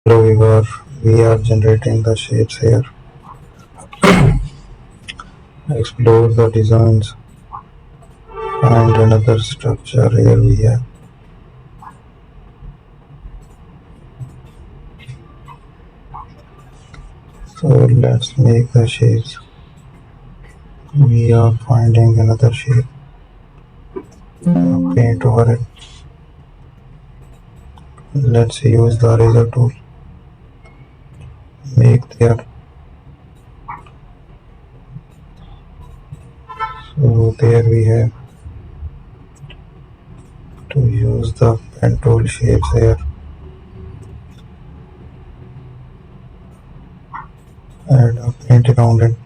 Hello viewer, we are generating the shapes here. Explore the designs. Find another structure. Here we have. So let's make the shapes. We are finding another shape. Paint over it. Let's use the eraser tool. Make there. So there we have. To use the pen tool shapes here. Add a paint around it.